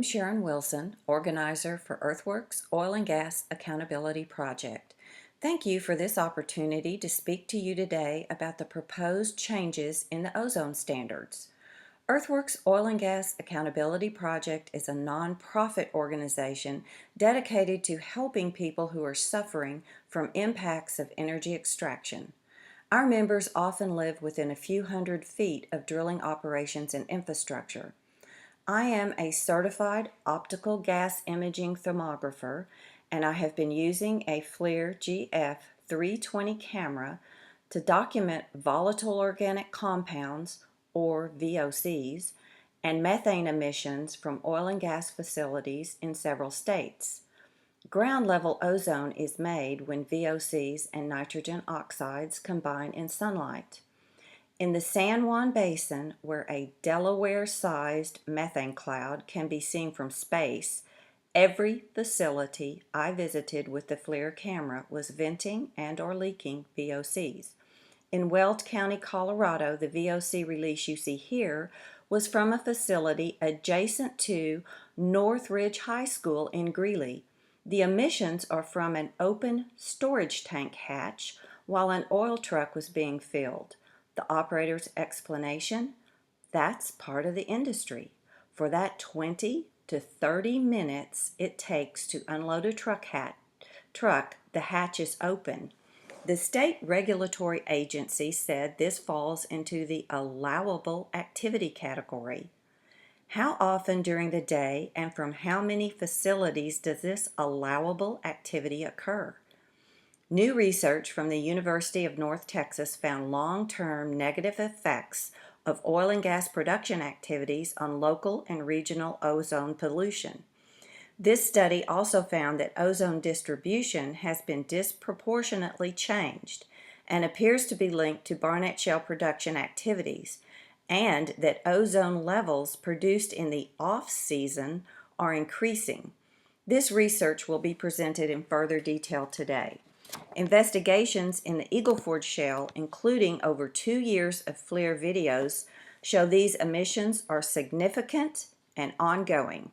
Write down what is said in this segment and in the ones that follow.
Sharon Wilson, organizer for Earthworks Oil and Gas Accountability Project. Thank you for this opportunity to speak to you today about the proposed changes in the ozone standards. Earthworks Oil and Gas Accountability Project is a nonprofit organization dedicated to helping people who are suffering from impacts of energy extraction. Our members often live within a few hundred feet of drilling operations and infrastructure. I am a certified optical gas imaging thermographer, and I have been using a FLIR GF 320 camera to document volatile organic compounds, or VOCs, and methane emissions from oil and gas facilities in several states. Ground level ozone is made when VOCs and nitrogen oxides combine in sunlight. In the San Juan Basin, where a Delaware-sized methane cloud can be seen from space, every facility I visited with the FLIR camera was venting and/or leaking VOCs. In Weld County, Colorado, the VOC release you see here was from a facility adjacent to Northridge High School in Greeley. The emissions are from an open storage tank hatch while an oil truck was being filled. The operator's explanation: that's part of the industry. For that 20 to 30 minutes it takes to unload a truck, the hatch is open. The state regulatory agency said this falls into the allowable activity category. How often during the day and from how many facilities does this allowable activity occur? New research from the University of North Texas found long-term negative effects of oil and gas production activities on local and regional ozone pollution. This study also found that ozone distribution has been disproportionately changed and appears to be linked to Barnett Shale production activities, and that ozone levels produced in the off-season are increasing. This research will be presented in further detail today. Investigations in the Eagle Ford Shale, including over 2 years of FLIR videos, show these emissions are significant and ongoing.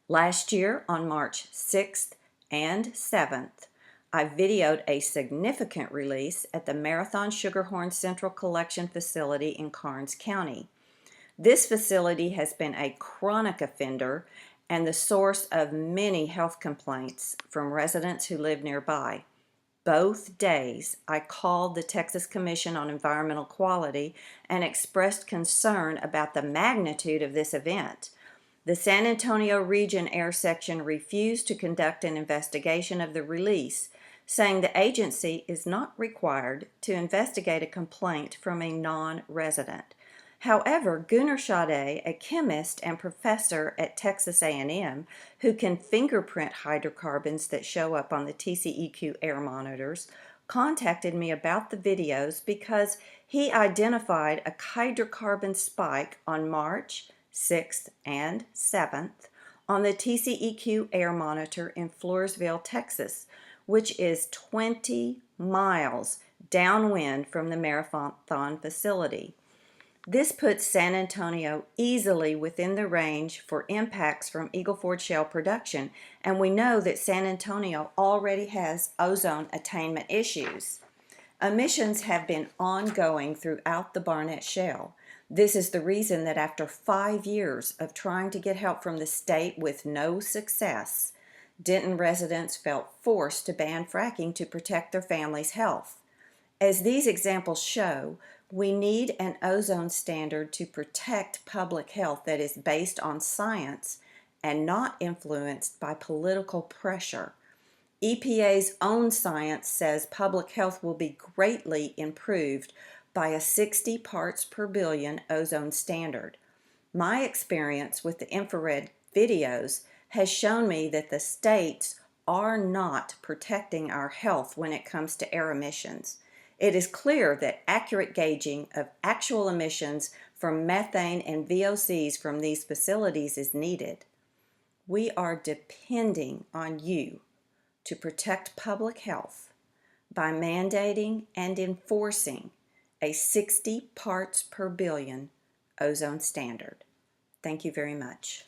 Last year, on March 6th and 7th, I videoed a significant release at the Marathon Sugarhorn Central Collection Facility in Karnes County. This facility has been a chronic offender and the source of many health complaints from residents who live nearby. Both days, I called the Texas Commission on Environmental Quality and expressed concern about the magnitude of this event. The San Antonio Region Air Section refused to conduct an investigation of the release, saying the agency is not required to investigate a complaint from a non-resident. However, Gunnar Schade, a chemist and professor at Texas A&M who can fingerprint hydrocarbons that show up on the TCEQ air monitors, contacted me about the videos because he identified a hydrocarbon spike on March 6th and 7th on the TCEQ air monitor in Floresville, Texas, which is 20 miles downwind from the Marathon facility. This puts San Antonio easily within the range for impacts from Eagle Ford Shale production, and we know that San Antonio already has ozone attainment issues. Emissions have been ongoing throughout the Barnett Shale. This is the reason that after 5 years of trying to get help from the state with no success, Denton residents felt forced to ban fracking to protect their families' health. As these examples show, we need an ozone standard to protect public health that is based on science and not influenced by political pressure. EPA's own science says public health will be greatly improved by a 60 parts per billion ozone standard. My experience with the infrared videos has shown me that the states are not protecting our health when it comes to air emissions. It is clear that accurate gauging of actual emissions from methane and VOCs from these facilities is needed. We are depending on you to protect public health by mandating and enforcing a 60 parts per billion ozone standard. Thank you very much.